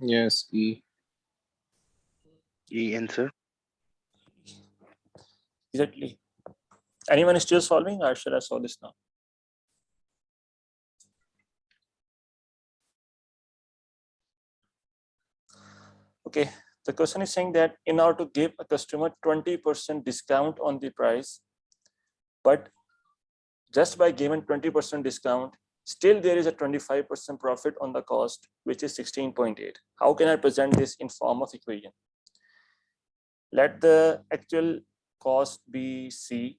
Yes, E. E answer. Exactly. Anyone is still solving, or should I solve this now? Okay, the question is saying that in order to give a customer 20% discount on the price, but just by giving 20% discount, still there is a 25% profit on the cost, which is 16.8. How can I present this in form of equation? Let the actual cost be C,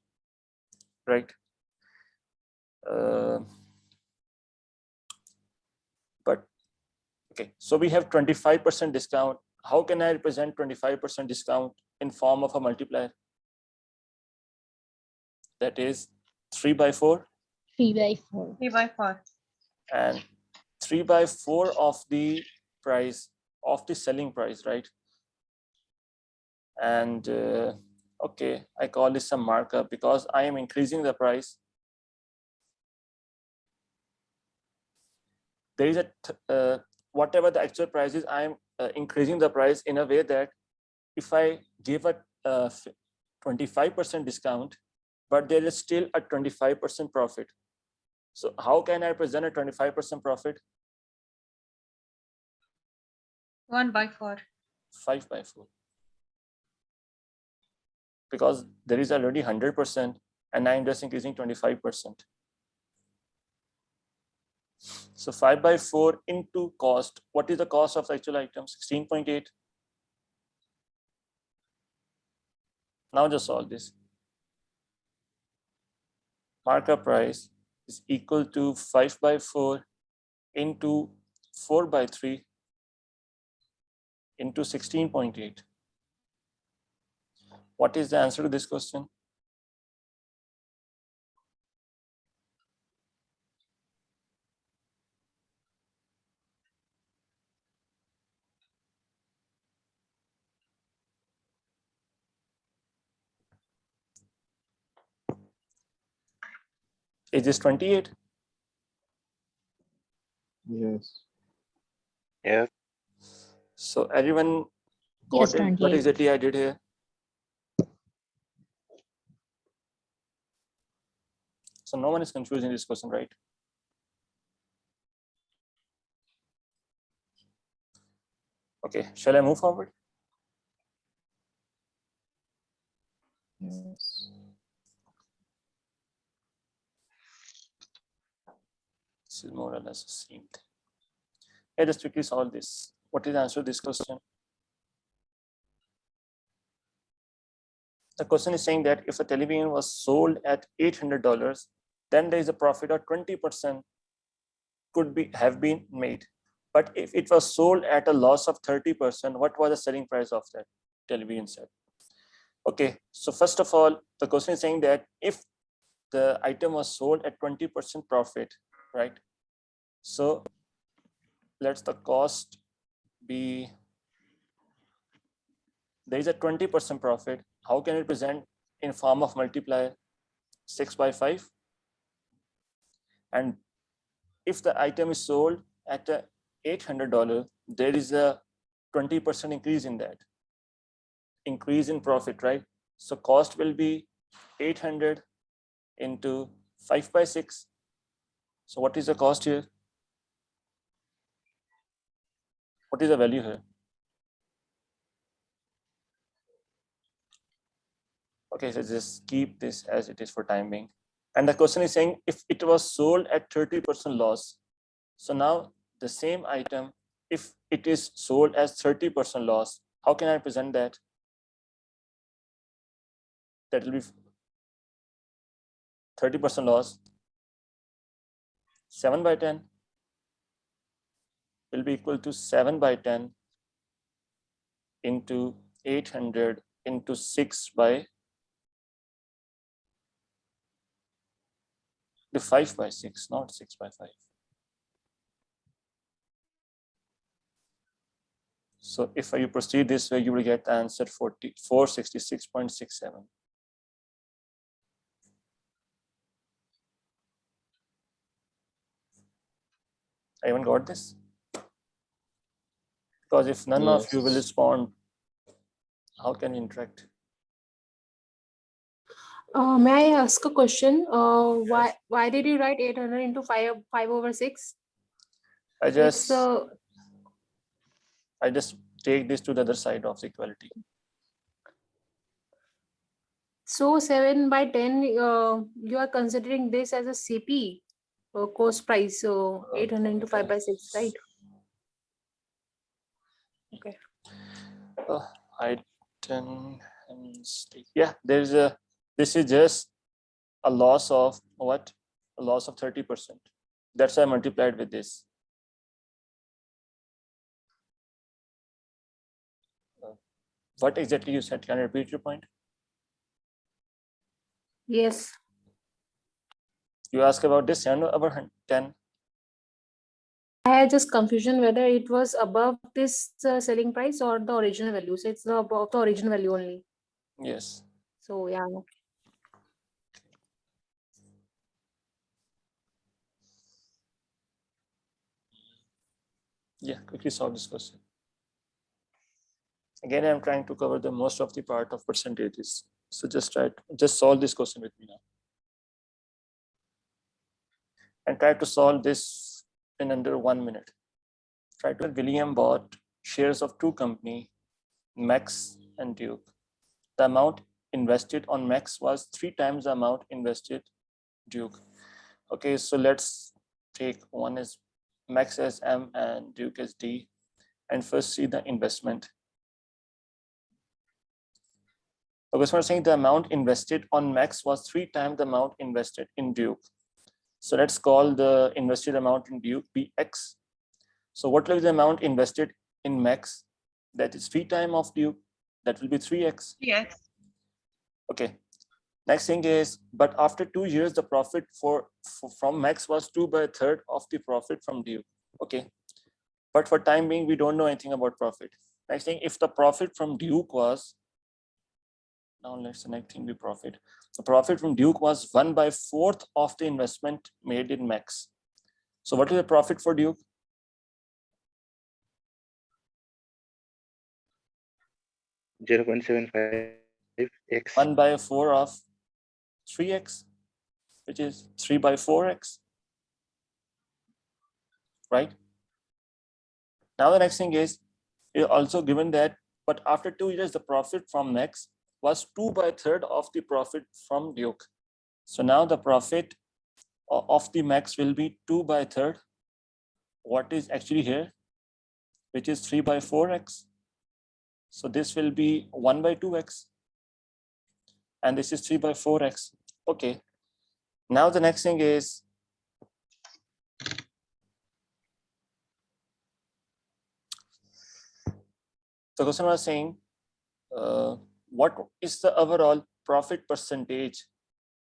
right? But okay, so we have 25% discount. How can I represent 25% discount in form of a multiplier? That is 3 by 4. 3 by 4. 3 by 4. And 3 by 4 of the price of the selling price, right? And okay, I call this some markup because I am increasing the price. There is a whatever the actual price is, I am increasing the price in a way that if I give a 25% discount, but there is still a 25% profit. So how can I present a 25% profit? 1 by 4. 5 by 4. Because there is already 100% and I'm just increasing 25%. So 5 by 4 into cost. What is the cost of the actual item? 16.8. Now just solve this. Markup price is equal to 5 by 4 into 4 by 3 into 16.8. What is the answer to this question? Is this 28? Yes. Yes. So everyone got Yes, it? 28. What exactly I did here? So no one is confused in this question, right? Okay, shall I move forward? Yes. This is more or less the same thing. Let us quickly solve this. What is the answer to this question? The question is saying that if a television was sold at $800, then there is a profit of 20% could have been made. But if it was sold at a loss of 30%, what was the selling price of that television set? Okay, so first of all, the question is saying that if the item was sold at 20% profit, right? So let's the cost be, there is a 20% profit. How can it present in form of multiplier? 6 by 5. And if the item is sold at $800, there is a 20% increase in that. Increase in profit, right? So cost will be 800 into 5 by 6. So what is the cost here? What is the value here? Okay, so just keep this as it is for time being. And the question is saying if it was sold at 30% loss. So now the same item, if it is sold as 30% loss, how can I present that? That will be 30% loss. 7 by 10 will be equal to 7 by 10 into 800 into 6 by the 5 by 6, not 6 by 5. So if you proceed this way, you will get the answer 466.67. Anyone got this? Because if none of you will Yes. respond, how can we interact? May I ask a question? Why did you write 800 into 5/6? I It's just take this to the other side of the equality. so 7/10. You are considering this as a CP cost price. So 800 into 5/6, right? Okay. Item and state. Yeah, this is just a loss of what? A loss of 30%. That's why I multiplied with this. What exactly you said? Can you repeat your point? Yes. You asked about this and about 10. I had just confusion whether it was above this selling price or the original value. So it's above the original value only. Yes. So yeah. Yeah, quickly solve this question. Again, I'm trying to cover the most of the part of percentages. So just solve this question with me now. And try to solve this in under 1 minute. William bought shares of two companies, Max and Duke. The amount invested on Max was 3 times the amount invested Duke. Okay, so let's take one as Max as M and Duke as D, and first see the investment. The question was saying the amount invested on Max was 3 times the amount invested in Duke. So let's call the invested amount in Duke Bx. So what will be the amount invested in Max? That is 3 times of Duke. That will be 3x. Yes. Okay. Next thing is, but after 2 years, the profit from Max was 2/3 of the profit from Duke. Okay. But for time being, we don't know anything about profit. Next thing, if the profit from Duke was, now let's the next thing be profit. The profit from Duke was 1/4 of the investment made in Max. So what is the profit for Duke? 0.75x. 1/4 of 3x, which is 3/4x, right? Now the next thing is, you're also given that, but after 2 years, the profit from Max was 2/3 of the profit from Duke. So now the profit of the Max will be 2/3. What is actually here, which is 3/4x. So this will be 1/2x. And this is 3/4x. Okay. Now the next thing is, the question was saying, what is the overall profit percentage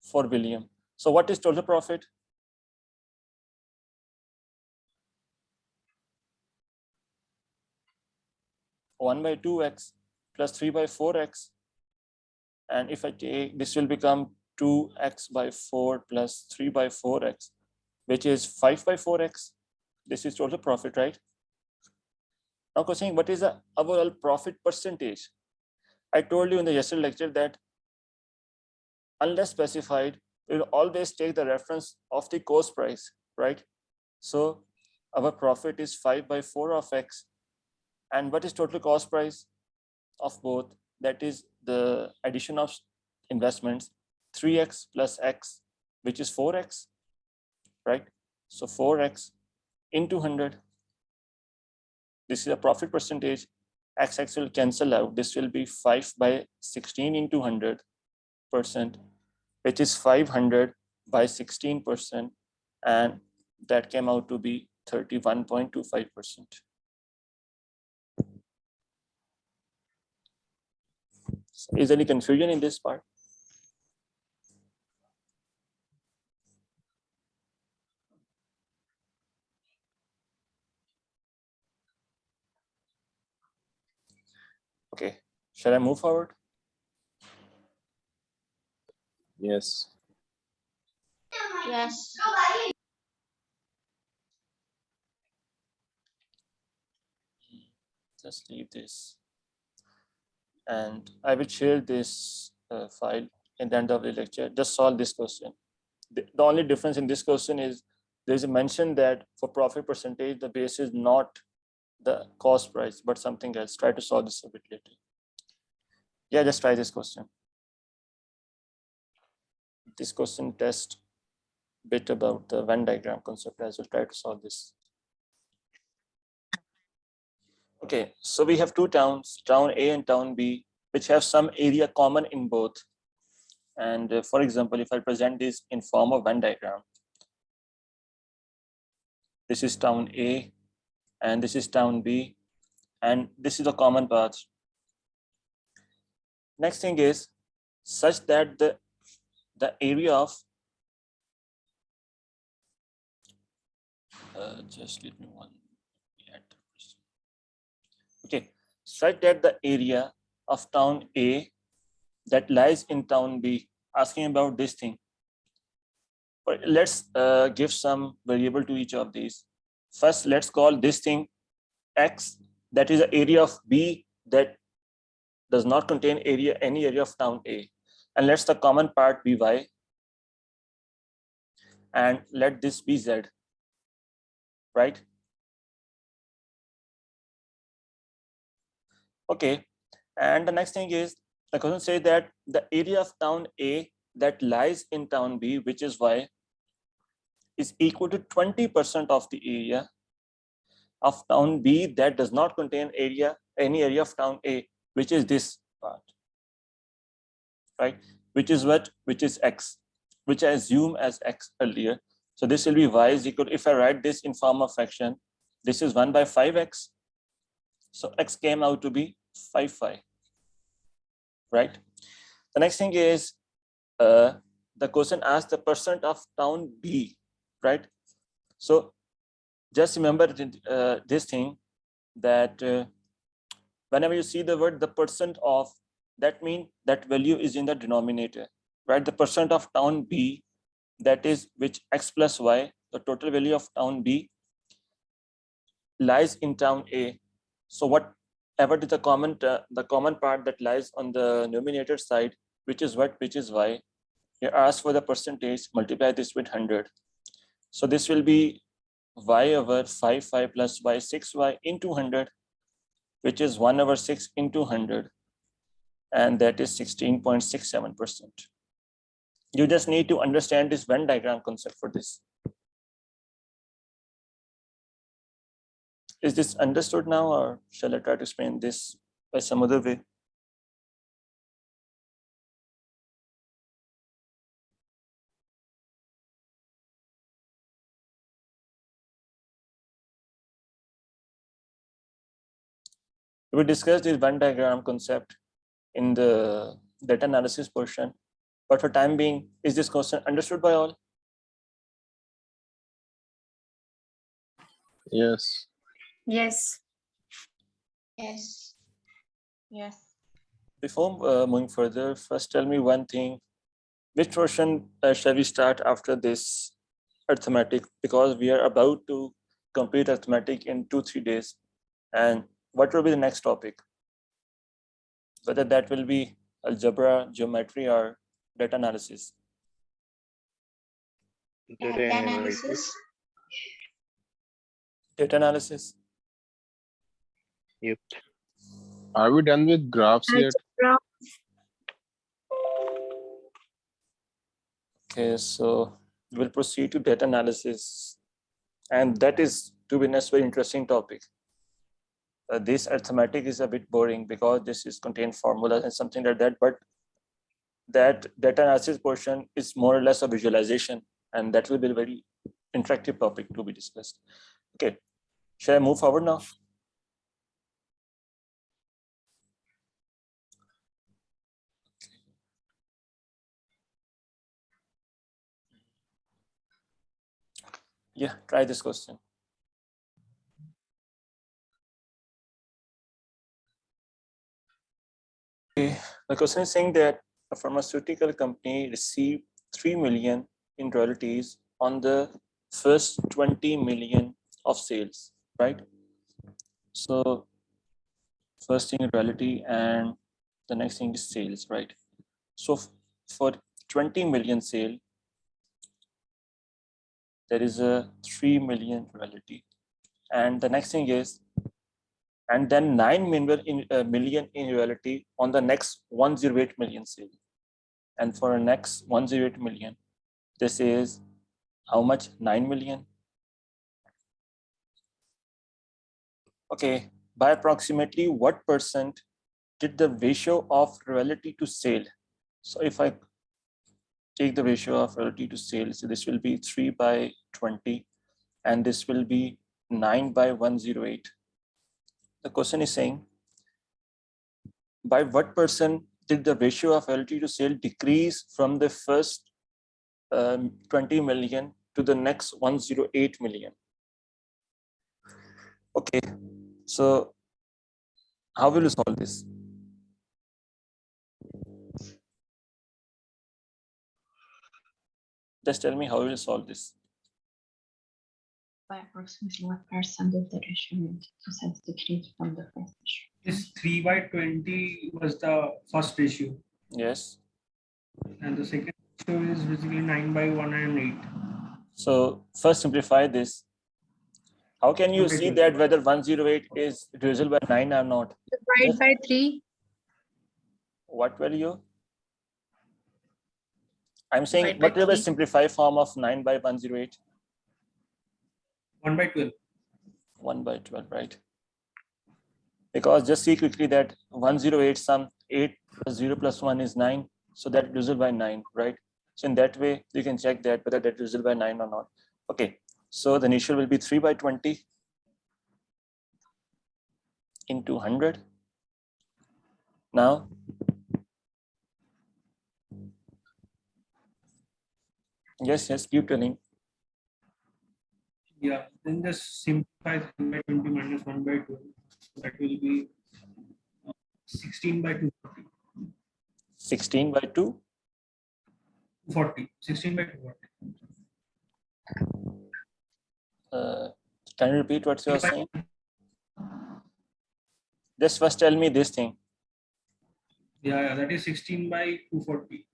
for William? So what is total profit? One by 2x plus 3/4x. And if I take, this will become 2x/4 plus 3/4x, which is 5/4x. This is total profit, right? Now question, what is the overall profit percentage? I told you in the yesterday lecture that unless specified, we will always take the reference of the cost price, right? So our profit is 5/4 of x. And what is total cost price of both? That is the addition of investments, 3x plus x, which is 4x, right? So 4x into 100. This is a profit percentage. X will cancel out. This will be 5/16 into 100%, which is 500/16%. And that came out to be 31.25%. Is there any confusion in this part? Okay, shall I move forward? Yes. Yes. just leave this. And I will share this file at the end of the lecture. Just solve this question. The only difference in this question is there's a mention that for profit percentage, the base is not the cost price, but something else. Try to solve this a bit later. Yeah, just try this question. This question tests a bit about the Venn diagram concept as well. Try to solve this. Okay, so we have two towns, town A and town B, which have some area common in both. And for example, if I present this in form of Venn diagram, this is town A and this is town B, and this is the common path. Next thing is such that the area of just give me one minute. Okay, such that the area of town A that lies in town B, asking about this thing. But let's give some variable to each of these. First, let's call this thing X, that is the area of B that does not contain any area of town A. And let's the common part be Y. And let this be Z, right? Okay, and the next thing is, the question says that the area of town A that lies in town B, which is Y, is equal to 20% of the area of town B that does not contain any area of town A, which is this part, right? Which is what? Which is X, which I assume as X earlier. So this will be Y is equal, if I write this in form of fraction, this is 1 by 5X. So X came out to be 5, right? The next thing is, the question asks the percent of town B, right? So just remember this thing, that whenever you see the word the percent of, that means that value is in the denominator, right? The percent of town B, that is which X plus Y, the total value of town B lies in town A. So whatever is the common part that lies on the numerator side, which is what? Which is Y. You ask for the percentage, multiply this with 100. So this will be Y over 5 plus Y 6Y into 100, which is 1 over 6 into 100. And that is 16.67%. You just need to understand this Venn diagram concept for this. Is this understood now, or shall I try to explain this by some other way? We discussed this Venn diagram concept in the data analysis portion, but for time being, is this question understood by all? Yes. Yes. Yes. Yes. Before moving further, first tell me one thing. Which portion shall we start after this arithmetic? Because we are about to complete arithmetic in 2-3 days. And what will be the next topic? Whether that will be algebra, geometry, or data analysis. Data analysis. Data analysis. Yep. Are we done with graphs yet? Okay, so we'll proceed to data analysis. And that is, to be honest, very interesting topic. This arithmetic is a bit boring because this is contain formulas and something like that, but that data analysis portion is more or less a visualization, and that will be a very interactive topic to be discussed. Okay, shall I move forward now? Yeah, try this question. Okay, the question is saying that a pharmaceutical company received 3 million in royalties on the first 20 million of sales, right? So First thing is royalty, and the next thing is sales, right? So for 20 million sale, there is a 3 million royalty, and the next thing is, and then 9 million in royalty on the next 108 million sale. And for the next 108 million, this is how much? 9 million. Okay, by approximately what percent did the ratio of royalty to sale? So if I take the ratio of royalty to sale, so this will be 3 by 20, and this will be 9 by 108. The question is saying, by what percent did the ratio of royalty to sale decrease from the first 20 million to the next 108 million? Okay, so how will you solve this? Just tell me how will you solve this? By approximately what percent of the ratio percent decrease from the first ratio? This 3 by 20 was the first ratio, Yes. and the second ratio is basically 9 by 108. So first simplify this. How can you see that whether 108 is divisible by 9 or not? Divide by 3. What value? I'm saying Divide by what will be a 3. simplified form of 9 by 108? 1 by 12. 1 by 12, right? Because just see quickly that 108 sum 8 plus 0 plus 1 is 9. So that is divisible by 9, right? So in that way, you can check that whether that is divisible by 9 or not. Okay, so the initial will be 3 by 20 into 100. Now, yes, keep telling. Yeah, then just simplify 3 by 20 minus 1 by 12. That will be 16 by 240. 16 by 2. 240. 16 by 240. Can you repeat what you are saying? Just first tell me this thing. Yeah, that is 16 by 240.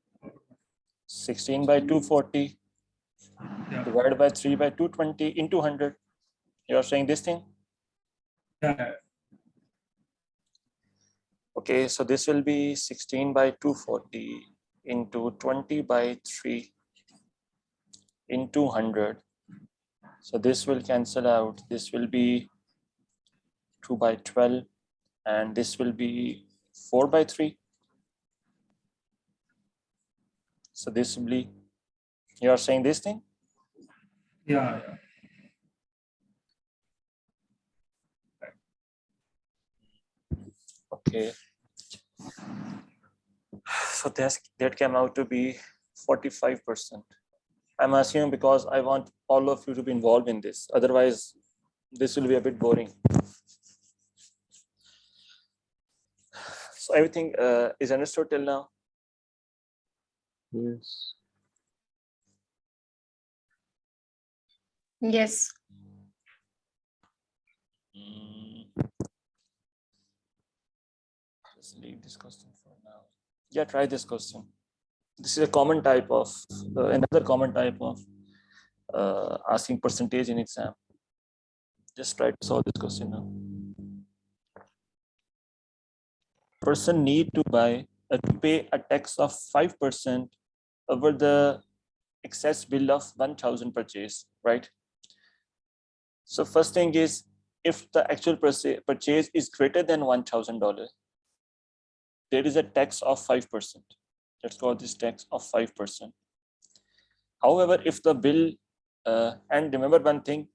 16 by 240 Yeah. divided by 3 by 220 into 100. You are saying this thing? Yeah. Okay, so this will be 16 by 240 into 20 by 3 into 100. So this will cancel out. This will be 2 by 12, and this will be 4 by 3. So this will be, you are saying this thing? Yeah. Okay. So that came out to be 45%. I'm asking because I want all of you to be involved in this. Otherwise, this will be a bit boring. So everything is understood till now? Yes. Yes. Just leave this question for now. Yeah, try this question. This is a common type of, another common type of asking percentage in exam. Just try to solve this question now. Person need to pay a tax of 5% over the excess bill of 1,000 purchase, right? So first thing is, if the actual purchase is greater than $1,000, there is a tax of 5%. Let's call this tax of 5%. However, if the bill, and remember one thing,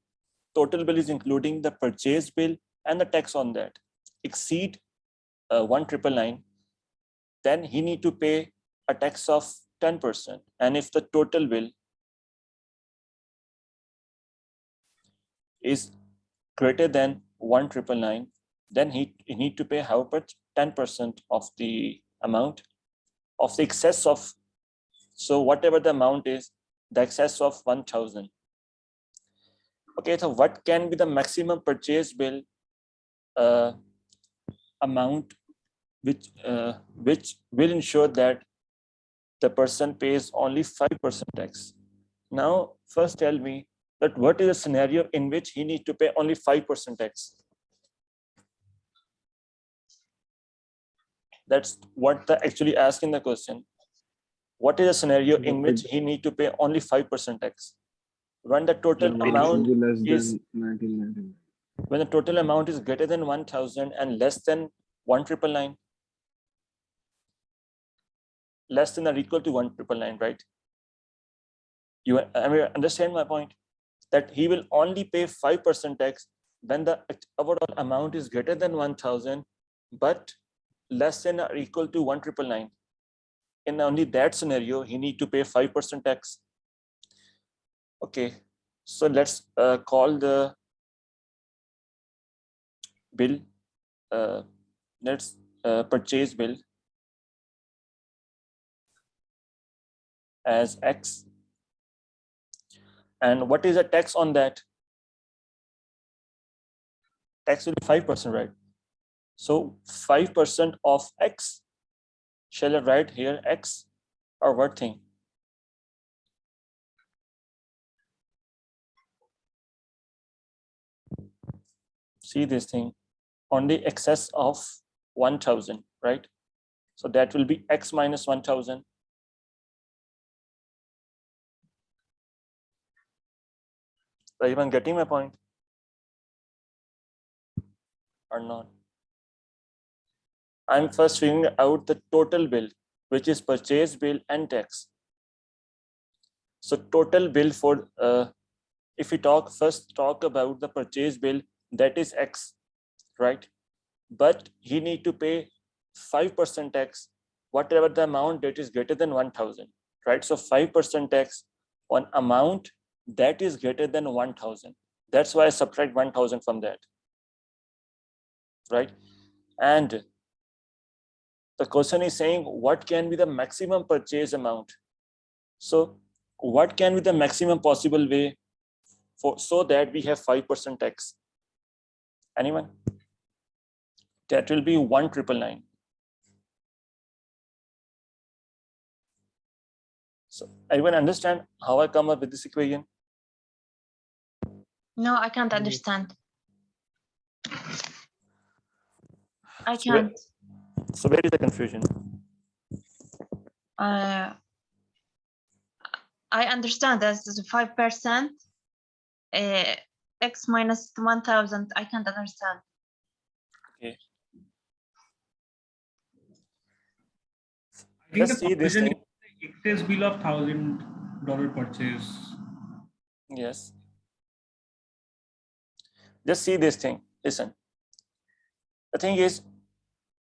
total bill is including the purchase bill and the tax on that, exceed 1,999, then he need to pay a tax of 10%. And if the total bill is greater than 1,999, then he need to pay how much? 10% of the amount of the excess of, so whatever the amount is, the excess of 1,000. Okay, so what can be the maximum purchase bill amount which will ensure that the person pays only 5% tax. Now, first tell me that what is a scenario in which he needs to pay only 5% tax? That's what the actually asked in the question. What is a scenario in which he need to pay only 5% tax? When the total amount is when the total amount is greater than 1,000 and less than 1,999, less than or equal to 1,999, right? You understand my point? That he will only pay 5% tax when the overall amount is greater than 1,000, but less than or equal to 1,999. In only that scenario, he need to pay 5% tax. Okay, so let's call the bill. Let's purchase bill as X. And what is the tax on that? Tax will be 5%, right? So 5% of X, shall I write here X or what thing? See this thing, only excess of 1,000, right? So that will be X minus 1,000. Are you even getting my point or not? I'm first figuring out the total bill, which is purchase bill and tax. So total bill for, if we first talk about the purchase bill, that is X, right? But he need to pay 5% tax, whatever the amount that is greater than 1,000, right? So 5% tax on amount that is greater than 1,000. That's why I subtract 1,000 from that, right? And the question is saying, what can be the maximum purchase amount? So what can be the maximum possible way for so that we have 5% tax? Anyone? That will be 1,999. So anyone understand how I come up with this equation? No, I can't understand. I So where- can't. So where is the confusion? I understand that the 5%, X minus 1,000. I can't understand. I think Let's the see this confusion thing. is the excess bill of $1,000 purchase. Yes. Just see this thing. Listen. The thing is,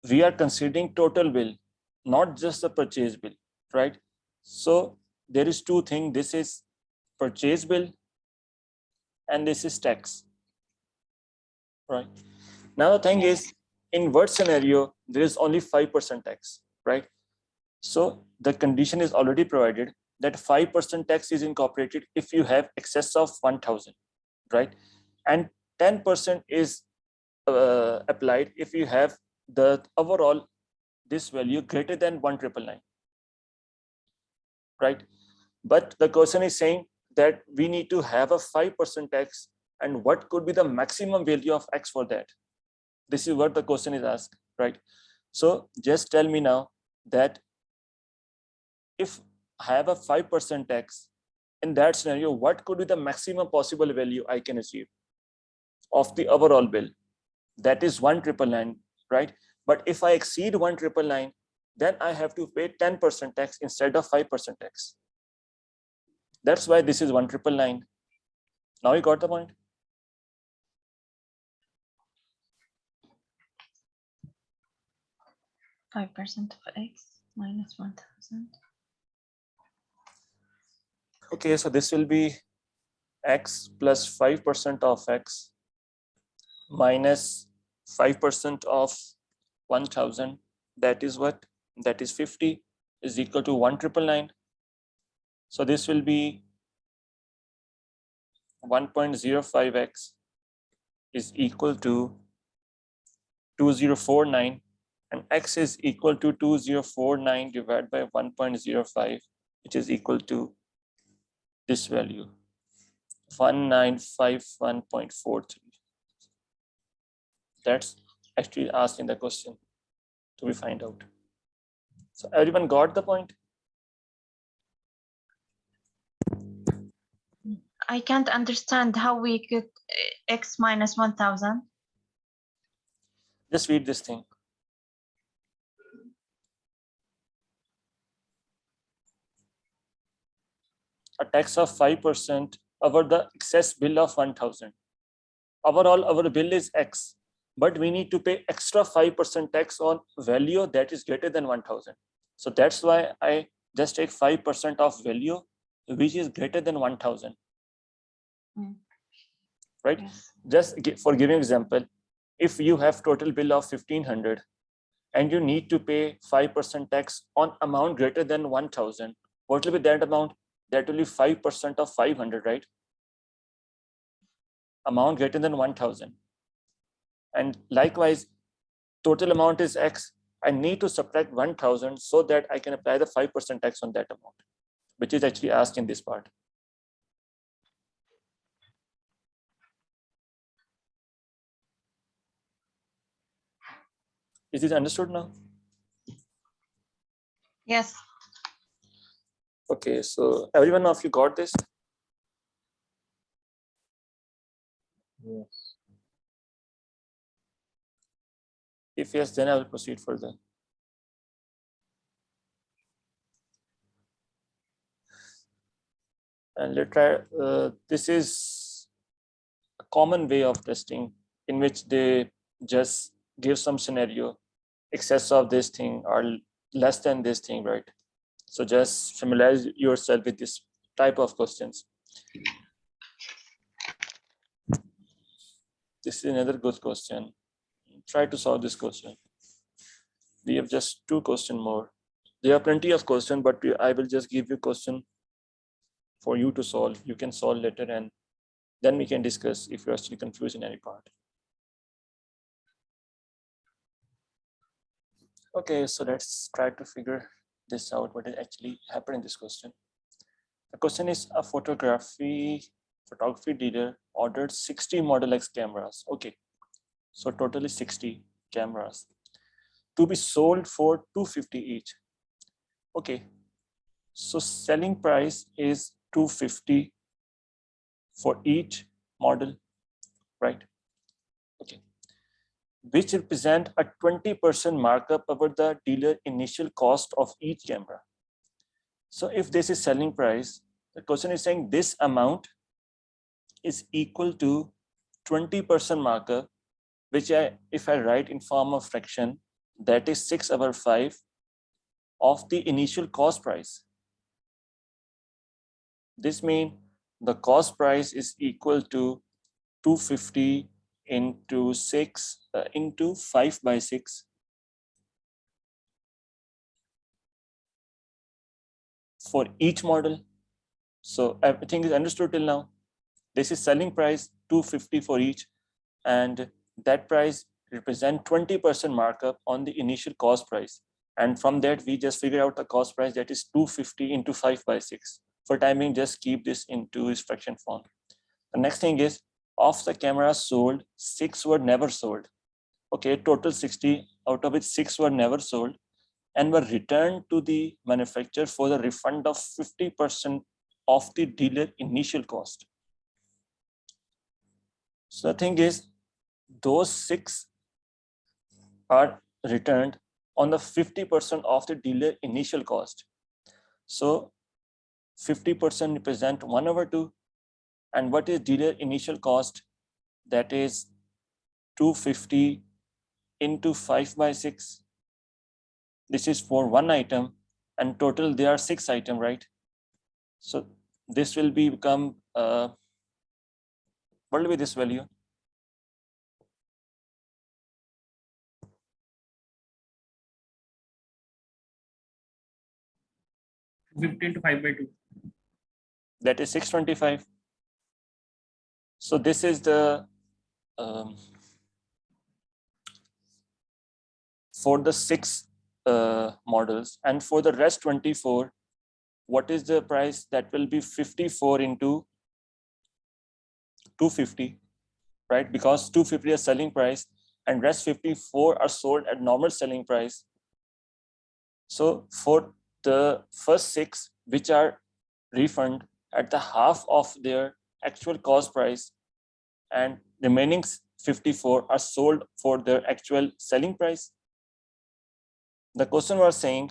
we are considering total bill, not just the purchase bill, right? So there is two things. This is purchase bill and this is tax, right? Now the thing is, in what scenario, there is only 5% tax, right? So the condition is already provided that 5% tax is incorporated if you have excess of 1,000, right? And 10% is applied if you have the overall this value greater than 1,999, right? But the question is saying that we need to have a 5% tax, and what could be the maximum value of X for that? This is what the question is asked, right? So just tell me now that if I have a 5% tax, in that scenario, what could be the maximum possible value I can achieve of the overall bill? That is 1,999, right? But if I exceed 1,999, then I have to pay 10% tax instead of 5% tax. That's why this is 1,999. Now you got the point? $5% of X minus 1,000. Okay, so this will be X plus 5% of X minus 5% of 1,000. That is what? That is 50 is equal to 1,999. So this will be 1.05X is equal to 2049, and x is equal to 2049 divided by 1.05, which is equal to this value, 1951.43. That's actually asked in the question to be find out. So everyone got the point? I can't understand how we get x minus 1000. Just read this thing. A tax of 5% over the excess bill of 1000. Overall, our bill is X, but we need to pay extra 5% tax on value that is greater than 1000. So that's why I just take 5% of value which is greater than 1000. Right? Yes. Just for giving example, if you have total bill of 1500 and you need to pay 5% tax on amount greater than 1000, what will be that amount? That will be 5% of 500, right? Amount greater than 1000. And likewise, total amount is X. I need to subtract 1000 so that I can apply the 5% tax on that amount, which is actually asked in this part. Is this understood now? Yes. Okay, so everyone of you got this? Yes. If yes, then I will proceed further. And let's try, this is a common way of testing in which they just give some scenario, excess of this thing or less than this thing, right? So just familiarize yourself with this type of questions. This is another good question. Try to solve this question. We have just 2 questions more. There are plenty of questions, but I will just give you question for you to solve. You can solve later and then we can discuss if you're actually confused in any part. Okay, so let's try to figure this out, what actually happened in this question. The question is a photography dealer ordered 60 Model X cameras. Okay, so totally 60 cameras to be sold for $250 each. Okay, so selling price is $250 for each model, right? Okay, which represent a 20% markup over the dealer initial cost of each camera. So if this is selling price, the question is saying this amount is equal to 20% markup, which if I write in form of fraction, that is 6/5 of the initial cost price. This means the cost price is equal to 250 into 6 into 5/6 for each model. So everything is understood till now. This is selling price 250 for each, and that price represent 20% markup on the initial cost price. And from that, we just figure out the cost price, that is 250 into 5/6. For timing, just keep this into its fraction form. The next thing is, of the cameras sold, 6 were never sold. Okay, total 60, out of which 6 were never sold and were returned to the manufacturer for the refund of 50% of the dealer initial cost. So the thing is, those 6 are returned on the 50% of the dealer initial cost. So 50% represent 1/2. And what is dealer initial cost? That is 250 into 5/6. This is for one item, and total there are 6 items, right? So this will become, what will be this value? Fifteen to 5/2. That is 625. So this is the for the 6 models, and for the rest 24, what is the price? That will be 54 into 250, right? Because 250 is selling price and rest 54 are sold at normal selling price. So for the first 6, which are refund at the half of their actual cost price, and remaining 54 are sold for their actual selling price. The question was saying,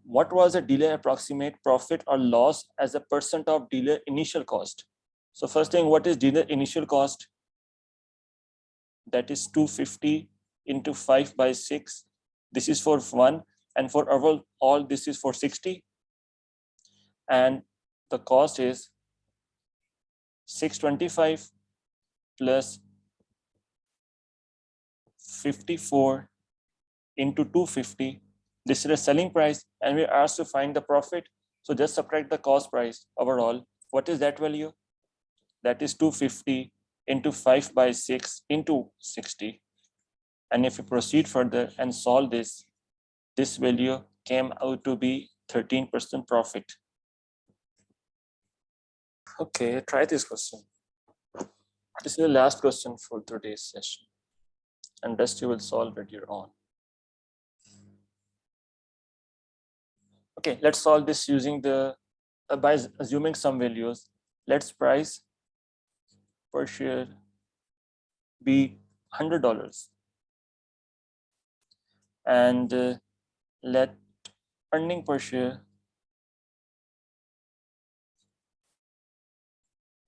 what was the delay approximate profit or loss as a % of delay initial cost? So first thing, what is delay initial cost? That is 250 into 5 by 6. This is for 1, and for all this is for 60. And the cost is 625 plus 54 into 250. This is a selling price, and we're asked to find the profit. So just subtract the cost price overall. What is that value? That is 250 into 5 by 6 into 60. And if you proceed further and solve this, this value came out to be 13% profit. Okay, try this question. This is the last question for today's session, and rest you will solve at your own. Okay, let's solve this using the by assuming some values. Let's price per share be $100, and let earning per share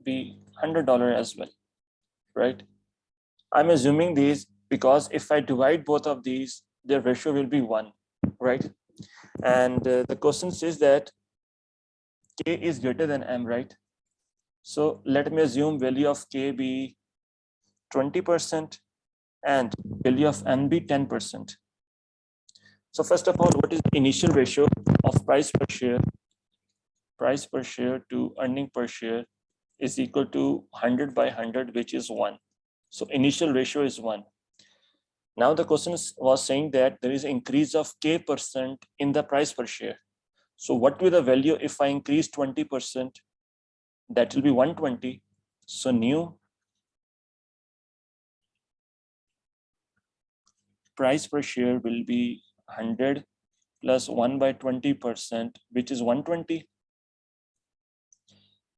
be $100 as well, right? I'm assuming these because if I divide both of these, their ratio will be 1, right? And the question says that K is greater than M, right? So let me assume value of K be 20% and value of M be 10%. So first of all, what is the initial ratio of price per share? Price per share to earning per share is equal to 100 by 100, which is 1. So initial ratio is 1. Now the question was saying that there is an increase of K% in the price per share. So what will be the value if I increase 20%? That will be 120. So new price per share will be 100 plus 1 by 20%, which is 120.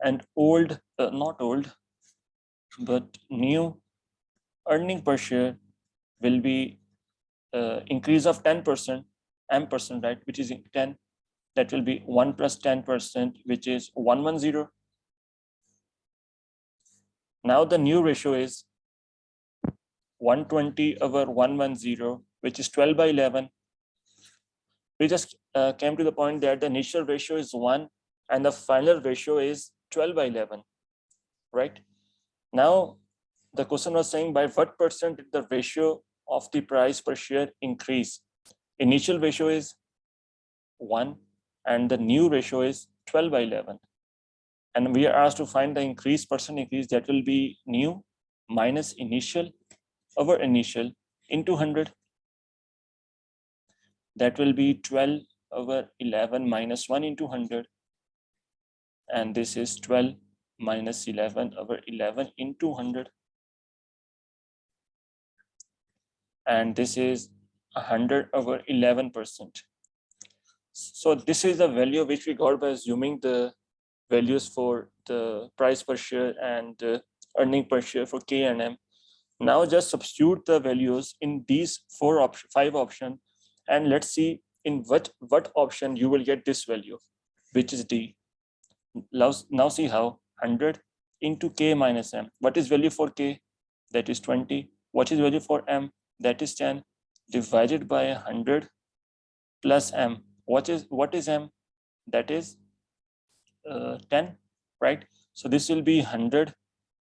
And not old, but new earning per share will be increase of 10%, M%, right, which is 10. That will be 1 plus 10%, which is 110. Now the new ratio is 120 over 110, which is 12 by 11. We just came to the point that the initial ratio is 1 and the final ratio is 12 by 11, right? Now the question was saying by what % did the ratio of the price per share increase? Initial ratio is 1 and the new ratio is 12 by 11. And we are asked to find the increase, % increase, that will be new minus initial over initial into 100. That will be 12 over 11 minus 1 into 100. And this is 12 minus 11 over 11 into 100. And this is 100 over 11%. So this is the value which we got by assuming the values for the price per share and earning per share for K and M. Now just substitute the values in these 5 options, and let's see in what option you will get this value, which is D. Now see how 100 into K minus M. What is value for K? That is 20. What is value for M? That is 10 divided by 100 plus M. What is M? That is 10, right? So this will be 100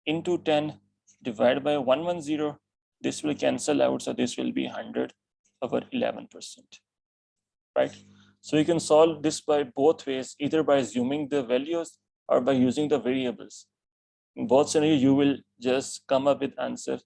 into 10 divided by 110. This will cancel out, so this will be 100 over 11%, right? So you can solve this by both ways, either by assuming the values or by using the variables. In both scenarios, you will just come up with answer